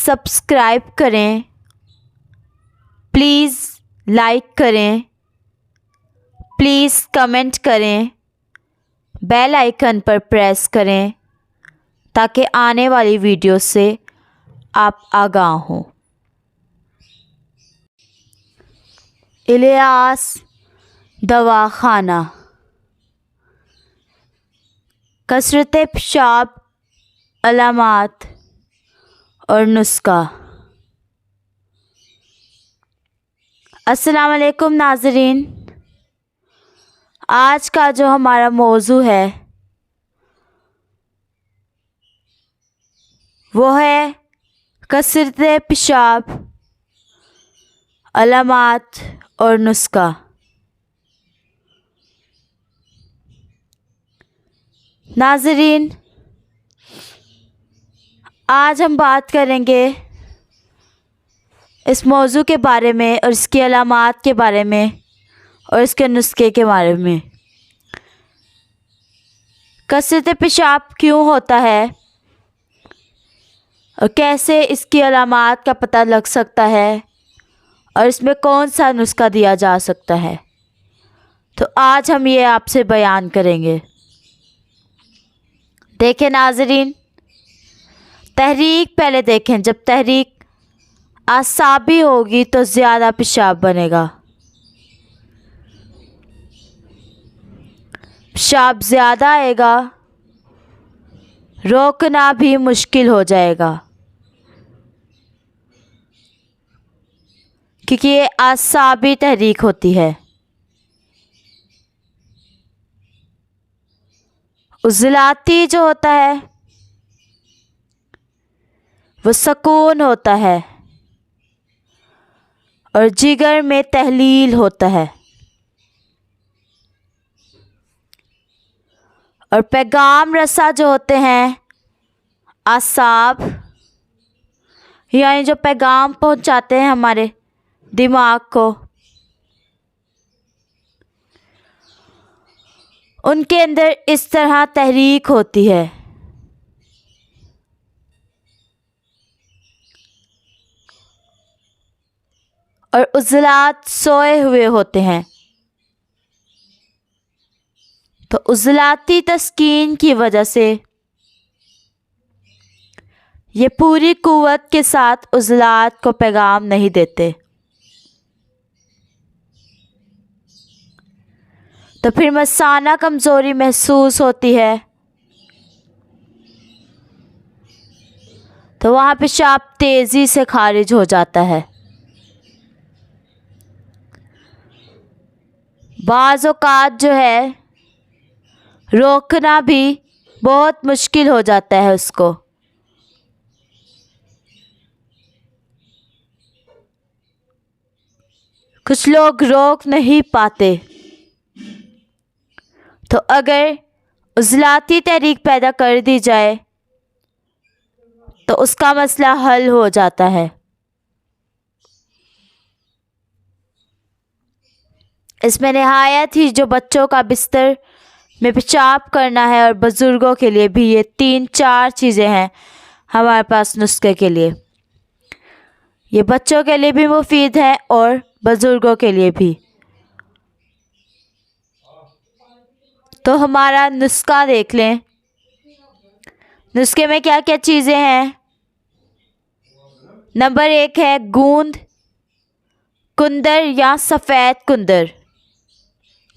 Subscribe کریں، please like کریں، please comment کریں، بیل آئیکن پر پریس کریں تاکہ آنے والی ویڈیو سے آپ آگاہ ہوں۔ الیاس دواخانہ۔ کثرت پیشاب، علامات اور نسخہ۔ السلام علیکم ناظرین، آج کا جو ہمارا موضوع ہے وہ ہے کثرت پیشاب، علامات اور نسخہ۔ ناظرین، آج ہم بات کریں گے اس موضوع کے بارے میں اور اس کی علامات کے بارے میں اور اس کے نسخے کے بارے میں۔ کثرت پیشاب کیوں ہوتا ہے اور کیسے اس کی علامات کا پتہ لگ سکتا ہے اور اس میں کون سا نسخہ دیا جا سکتا ہے، تو آج ہم یہ آپ سے بیان کریں گے۔ دیکھیں ناظرین، تحریک پہلے دیکھیں۔ جب تحریک اعصابی ہوگی تو زیادہ پیشاب بنے گا، پیشاب زیادہ آئے گا، روکنا بھی مشکل ہو جائے گا کیونکہ یہ اعصابی تحریک ہوتی ہے۔ عضلاتی جو ہوتا ہے وہ سکون ہوتا ہے اور جگر میں تحلیل ہوتا ہے، اور پیغام رساں جو ہوتے ہیں اعصاب، یعنی جو پیغام پہنچاتے ہیں ہمارے دماغ کو، ان کے اندر اس طرح تحریک ہوتی ہے۔ اور عضلات سوئے ہوئے ہوتے ہیں، تو عضلاتی تسکین کی وجہ سے یہ پوری قوت کے ساتھ عضلات کو پیغام نہیں دیتے، تو پھر مثانہ کمزوری محسوس ہوتی ہے، تو وہاں پیشاب تیزی سے خارج ہو جاتا ہے۔ بعض اوقات جو ہے روکنا بھی بہت مشکل ہو جاتا ہے اس کو۔ کچھ لوگ روک نہیں پاتے، تو اگر عضلاتی تحریک پیدا کر دی جائے تو اس کا مسئلہ حل ہو جاتا ہے۔ اس میں نہایت ہی جو بچوں کا بستر میں پیشاب کرنا ہے، اور بزرگوں کے لیے بھی یہ 3-4 چیزیں ہیں ہمارے پاس نسخے کے لیے۔ یہ بچوں کے لیے بھی مفید ہے اور بزرگوں کے لیے بھی۔ تو ہمارا نسخہ دیکھ لیں۔ نسخے میں کیا کیا چیزیں ہیں؟ نمبر 1 ہے گوند، کندر یا سفید کندر،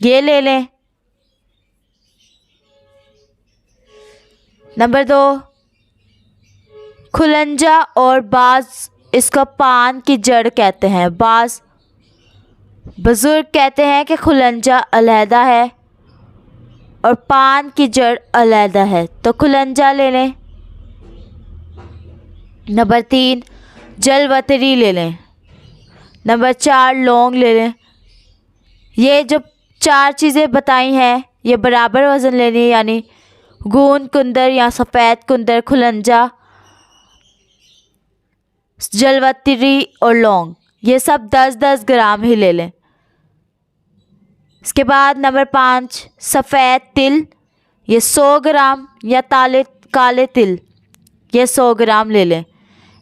یہ لے لیں۔ نمبر 2 کھلنجا، اور بعض اس کو پان کی جڑ کہتے ہیں۔ بعض بزرگ کہتے ہیں کہ کھلنجا علیحدہ ہے اور پان کی جڑ علیحدہ ہے، تو کھلنجا لے لیں۔ نمبر 3 جلوتری لے لیں۔ نمبر 4 لونگ لے لیں۔ یہ جو 4 چیزیں بتائی ہیں یہ برابر وزن لینی ہے، یعنی گوند، کندر یا سفید کندر، کھلنجا، جلوتری اور لونگ، یہ سب 10-10 گرام ہی لے لیں۔ اس کے بعد نمبر 5 سفید تل، یہ 100 گرام، یا کالے تل، یہ 100 گرام لے لیں۔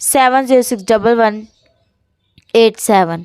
706 1187।